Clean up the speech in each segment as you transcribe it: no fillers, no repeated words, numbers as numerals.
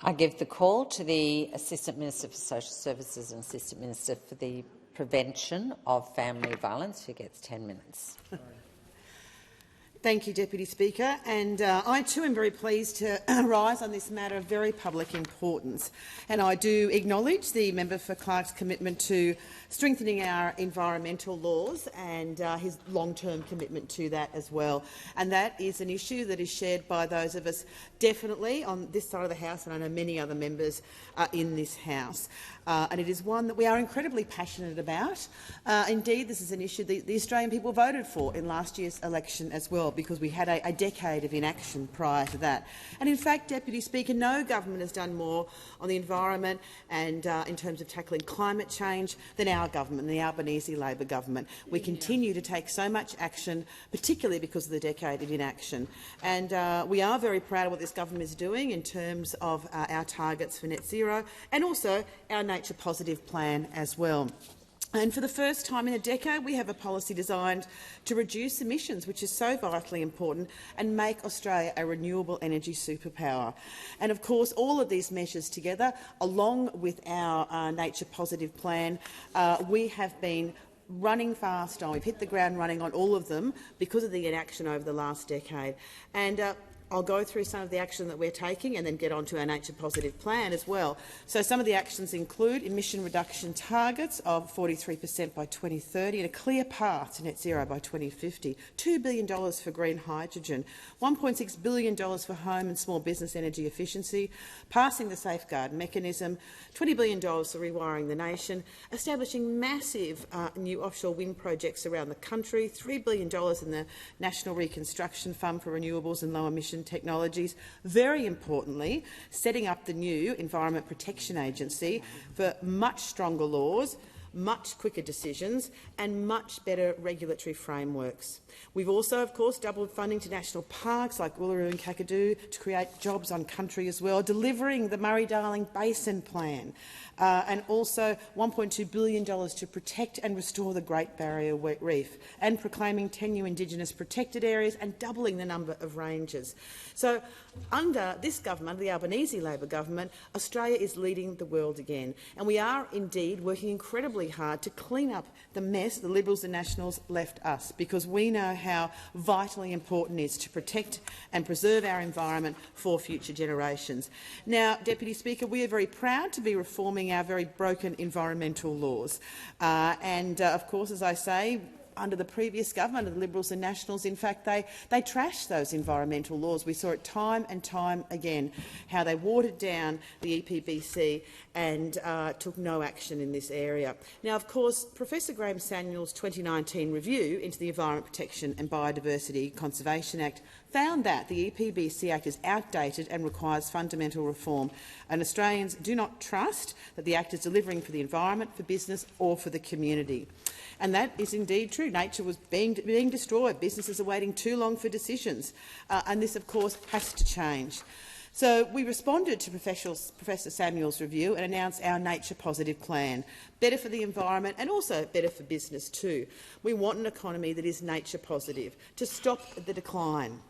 I give the call to the Assistant Minister for Social Services and Assistant Minister for the Prevention of Family Violence, who gets 10 minutes. Thank you, Deputy Speaker. And I too am very pleased to rise on this matter of very public importance. And I do acknowledge the member for Clark's commitment to strengthening our environmental laws and his long-term commitment to that as well. And that is an issue that is shared by those of us definitely on this side of the House, and I know many other members in this House. And it is one that we are incredibly passionate about. Indeed, this is an issue the Australian people voted for in last year's election as well, because we had a decade of inaction prior to that. And in fact, Deputy Speaker, no government has done more on the environment and in terms of tackling climate change than our government, the Albanese Labor Government. We continue to take so much action, particularly because of the decade of inaction. And we are very proud of what this government is doing in terms of our targets for net zero and also our nature positive plan as well. And for the first time in a decade, we have a policy designed to reduce emissions, which is so vitally important, and make Australia a renewable energy superpower. And of course, all of these measures together, along with our nature positive plan, we have been running fast on. We've hit the ground running on all of them because of the inaction over the last decade. And I'll go through some of the action that we're taking and then get on to our nature positive plan as well. So some of the actions include emission reduction targets of 43% by 2030 and a clear path to net zero by 2050, $2 billion for green hydrogen, $1.6 billion for home and small business energy efficiency, passing the safeguard mechanism, $20 billion for rewiring the nation, establishing massive new offshore wind projects around the country, $3 billion in the National Reconstruction Fund for Renewables and Low Emission Technologies. Very importantly, setting up the new Environment Protection Agency for much stronger laws, much quicker decisions and much better regulatory frameworks. We've also, of course, doubled funding to national parks like Uluru and Kakadu to create jobs on country as well, delivering the Murray-Darling Basin Plan, and also $1.2 billion to protect and restore the Great Barrier Reef, and proclaiming 10 new Indigenous protected areas and doubling the number of ranges. So under this government, the Albanese Labor Government, Australia is leading the world again, and we are indeed working incredibly hard to clean up the mess the Liberals and Nationals left us, because we know how vitally important it is to protect and preserve our environment for future generations. Now, Deputy Speaker, we are very proud to be reforming our very broken environmental laws. Of course, as I say, under the previous government of the Liberals and Nationals, in fact, they trashed those environmental laws. We saw it time and time again, how they watered down the EPBC and took no action in this area. Now, of course, Professor Graham Samuel's 2019 review into the Environment Protection and Biodiversity Conservation Act found that the EPBC Act is outdated and requires fundamental reform, and Australians do not trust that the Act is delivering for the environment, for business or for the community. And that is indeed true. Nature was being destroyed. Businesses are waiting too long for decisions. And this, of course, has to change. So we responded to Professor Samuel's review and announced our nature positive plan, better for the environment and also better for business too. We want an economy that is nature positive, to stop the decline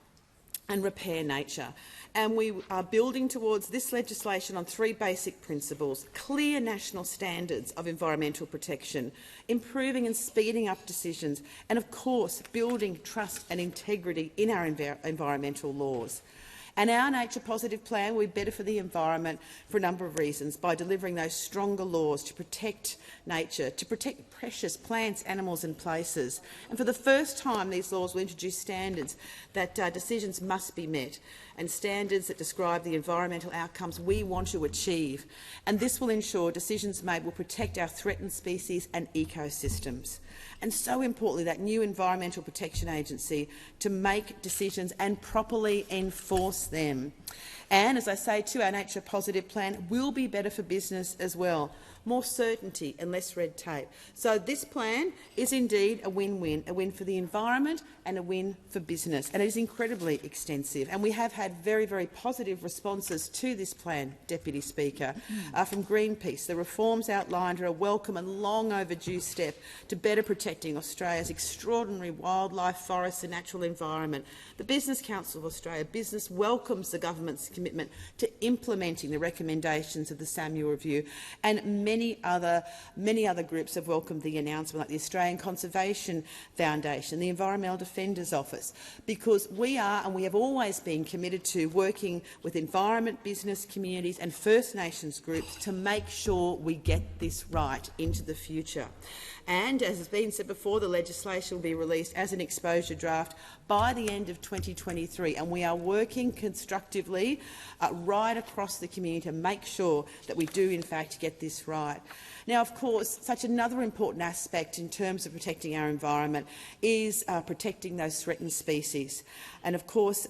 and repair nature. And we are building towards this legislation on three basic principles: clear national standards of environmental protection, improving and speeding up decisions, and, of course, building trust and integrity in our environmental laws. And our nature positive plan will be better for the environment for a number of reasons, by delivering those stronger laws to protect nature, to protect precious plants, animals and places. And for the first time, these laws will introduce standards that decisions must be met, and standards that describe the environmental outcomes we want to achieve. And this will ensure decisions made will protect our threatened species and ecosystems. And so importantly, that new Environmental Protection Agency to make decisions and properly enforce them. And, as I say too, our nature positive plan will be better for business as well. More certainty and less red tape. So this plan is indeed a win-win, a win for the environment and a win for business. And it is incredibly extensive. And we have had very, very positive responses to this plan, Deputy Speaker, from Greenpeace. The reforms outlined are a welcome and long overdue step to better protect protecting Australia's extraordinary wildlife, forests and natural environment. The Business Council of Australia Business welcomes the government's commitment to implementing the recommendations of the Samuel Review, and many other groups have welcomed the announcement, like the Australian Conservation Foundation, the Environmental Defenders Office, because we are, and we have always been, committed to working with environment, business, communities and First Nations groups to make sure we get this right into the future. And, as has been said before, the legislation will be released as an exposure draft by the end of 2023, and we are working constructively right across the community to make sure that we do in fact get this right. Now, of course, such another important aspect in terms of protecting our environment is protecting those threatened species. And of course,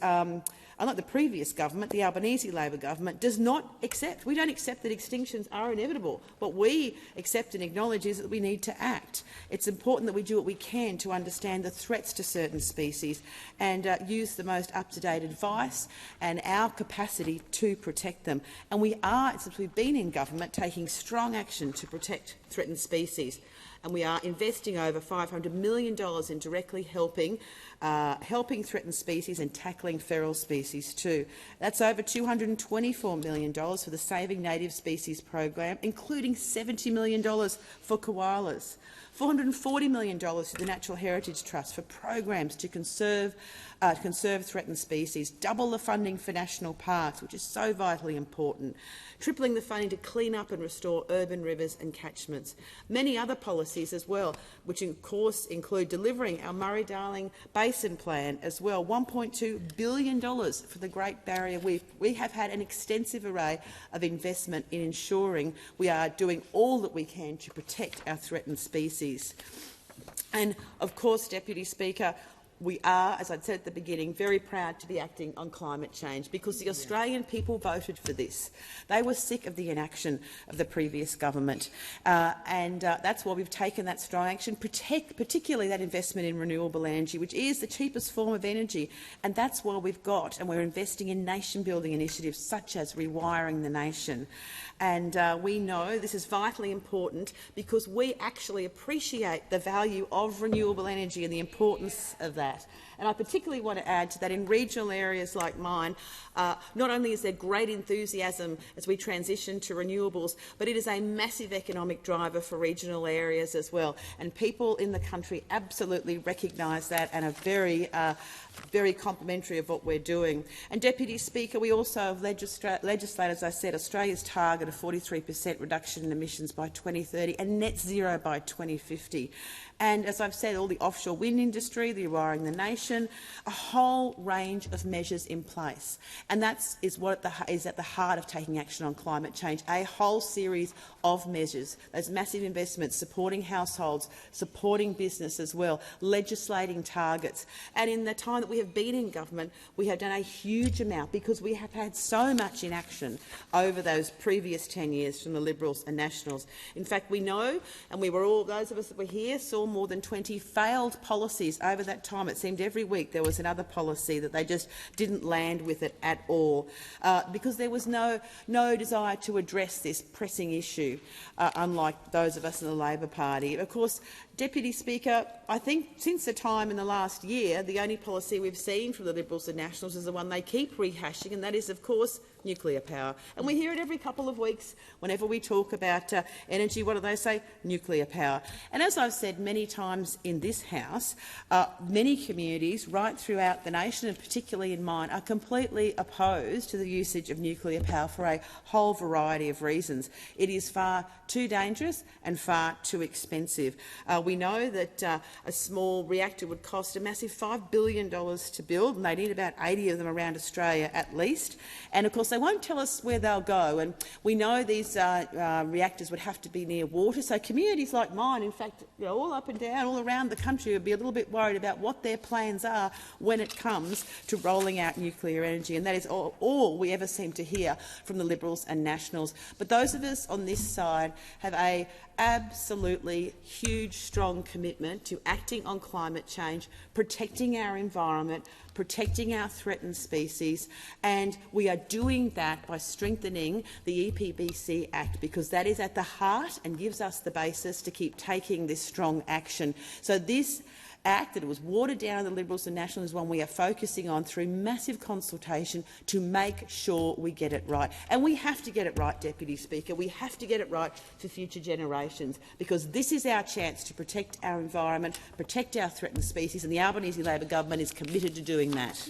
unlike the previous government, the Albanese Labor Government does not accept. We don't accept that extinctions are inevitable. What we accept and acknowledge is that we need to act. It's important that we do what we can to understand the threats to certain species and use the most up-to-date advice and our capacity to protect them. And we are, since we've been in government, taking strong action to protect threatened species. And we are investing over $500 million in directly helping threatened species and tackling feral species too. That's over $224 million for the Saving Native Species program, including $70 million for koalas. $440 million to the Natural Heritage Trust for programs to conserve threatened species, double the funding for national parks, which is so vitally important, tripling the funding to clean up and restore urban rivers and catchments. Many other policies as well, which of course include delivering our Murray-Darling Basin Plan as well, $1.2 billion for the Great Barrier Reef. We have had an extensive array of investment in ensuring we are doing all that we can to protect our threatened species. And of course, Deputy Speaker, we are, as I said at the beginning, very proud to be acting on climate change because the Australian people voted for this. They were sick of the inaction of the previous government, and that's why we've taken that strong action, particularly that investment in renewable energy, which is the cheapest form of energy, and that's why we're investing in nation-building initiatives such as Rewiring the Nation. And we know this is vitally important because we actually appreciate the value of renewable energy and the importance of that. And I particularly want to add to that in regional areas like mine, not only is there great enthusiasm as we transition to renewables, but it is a massive economic driver for regional areas as well. And people in the country absolutely recognise that and are very complimentary of what we're doing. And, Deputy Speaker, we also have legislated, as I said, Australia's target of 43% reduction in emissions by 2030 and net zero by 2050. And, as I've said, all the offshore wind industry, the Rewiring the Nation, a whole range of measures in place. And that is what is at the heart of taking action on climate change, a whole series of measures, those massive investments supporting households, supporting business as well, legislating targets. And in the time that we have been in government, we have done a huge amount because we have had so much inaction over those previous 10 years from the Liberals and Nationals. In fact, we know, and we were all, those of us that were here, saw more than 20 failed policies over that time. It seemed every week there was another policy that they just didn't land with it at all, because there was no desire to address this pressing issue, unlike those of us in the Labor Party. Of course, Deputy Speaker, I think since the time in the last year, the only policy we've seen from the Liberals and Nationals is the one they keep rehashing, and that is, of course, nuclear power. And we hear it every couple of weeks whenever we talk about energy. What do they say? Nuclear power. And as I've said many times in this House, many communities right throughout the nation, and particularly in mine, are completely opposed to the usage of nuclear power for a whole variety of reasons. It is far too dangerous and far too expensive. We know that a small reactor would cost a massive $5 billion to build, and they need about 80 of them around Australia at least. And of course, they won't tell us where they'll go. And we know these reactors would have to be near water. So communities like mine, in fact, all up and down, all around the country, would be a little bit worried about what their plans are when it comes to rolling out nuclear energy. And that is all we ever seem to hear from the Liberals and Nationals. But those of us on this side have a absolutely huge, strong commitment to acting on climate change, protecting our environment, protecting our threatened species, and we are doing doing that by strengthening the EPBC Act, because that is at the heart and gives us the basis to keep taking this strong action. So this Act that was watered down, the Liberals and Nationals, is one we are focusing on through massive consultation to make sure we get it right. And we have to get it right, Deputy Speaker. We have to get it right for future generations, because this is our chance to protect our environment, protect our threatened species, and the Albanese Labor Government is committed to doing that.